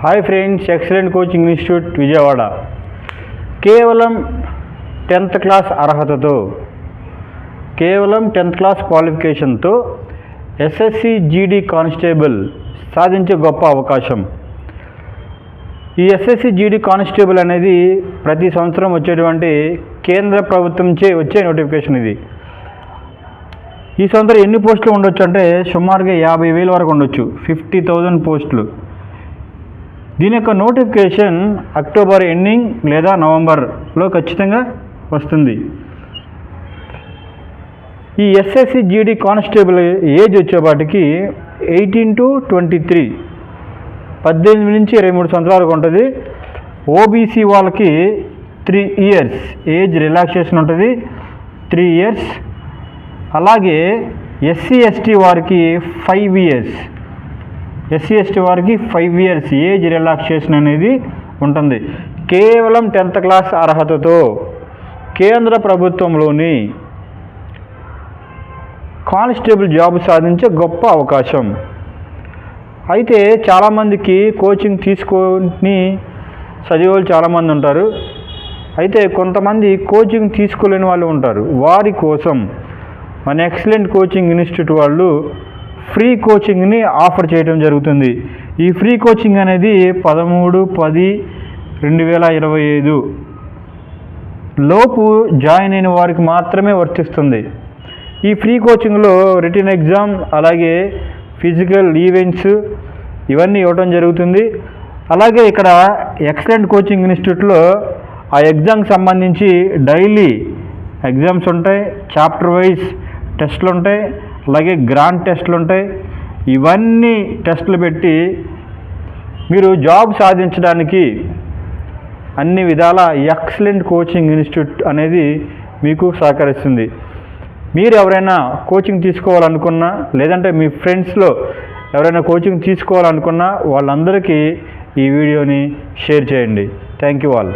Hi friends, excellent coaching institute Vijayawada. కేవలం 10th class అర్హతతో, కేవలం 10th క్లాస్ క్వాలిఫికేషన్తో ఎస్ఎస్సి జీడీ కానిస్టేబుల్ సాధించే గొప్ప అవకాశం. ఈ ఎస్ఎస్సి జీడీ కానిస్టేబుల్ అనేది ప్రతి సంవత్సరం వచ్చేటువంటి కేంద్ర ప్రభుత్వంచే వచ్చే నోటిఫికేషన్. ఇది ఈ సంవత్సరం ఎన్ని పోస్టులు ఉండొచ్చు అంటే సుమారుగా 50,000 వరకు ఉండొచ్చు, 50,000 పోస్టులు. దీని యొక్క నోటిఫికేషన్ అక్టోబర్ ఎండింగ్ లేదా నవంబర్లో ఖచ్చితంగా వస్తుంది. ఈ ఎస్ఎస్సి జీడీ కానిస్టేబుల్ ఏజ్ వచ్చేపాటికి 18 to 23, 18 నుంచి 23 సంవత్సరాలకు ఉంటుంది. ఓబీసీ వాళ్ళకి 3 years ఏజ్ రిలాక్సేషన్ ఉంటుంది, 3 years. అలాగే ఎస్సీ ఎస్టీ వారికి 5 years, ఎస్సీ ఎస్టీ వారికి 5 years ఏజ్ రిలాక్సేషన్ అనేది ఉంటుంది. కేవలం 10th క్లాస్ అర్హతతో కేంద్ర ప్రభుత్వంలోని కానిస్టేబుల్ జాబ్ సాధించే గొప్ప అవకాశం. అయితే చాలామందికి కోచింగ్ తీసుకొని చదివేవాళ్ళు చాలామంది ఉంటారు. అయితే కొంతమంది కోచింగ్ తీసుకోలేని వాళ్ళు ఉంటారు. వారి కోసం మన ఎక్సలెంట్ కోచింగ్ ఇన్స్టిట్యూట్ వాళ్ళు ఫ్రీ కోచింగ్ని ఆఫర్ చేయడం జరుగుతుంది. ఈ ఫ్రీ కోచింగ్ అనేది 13/10/2025 లోపు జాయిన్ అయిన వారికి మాత్రమే వర్తిస్తుంది. ఈ ఫ్రీ కోచింగ్లో రిటన్ ఎగ్జామ్, అలాగే ఫిజికల్ ఈవెంట్స్ ఇవన్నీ ఇవ్వడం జరుగుతుంది. అలాగే ఇక్కడ ఎక్సలెంట్ కోచింగ్ ఇన్స్టిట్యూట్లో ఆ ఎగ్జామ్కి సంబంధించి డైలీ ఎగ్జామ్స్ ఉంటాయి, చాప్టర్ వైజ్ టెస్టులు ఉంటాయి, అలాగే గ్రాండ్ టెస్టులు ఉంటాయి. ఇవన్నీ టెస్టులు పెట్టి మీరు జాబ్ సాధించడానికి అన్ని విధాల ఎక్సలెంట్ కోచింగ్ ఇన్స్టిట్యూట్ అనేది మీకు సహకరిస్తుంది. మీరు ఎవరైనా కోచింగ్ తీసుకోవాలనుకున్నా, లేదంటే మీ ఫ్రెండ్స్లో ఎవరైనా కోచింగ్ తీసుకోవాలనుకున్నా వాళ్ళందరికీ ఈ వీడియోని షేర్ చేయండి. Thank you all.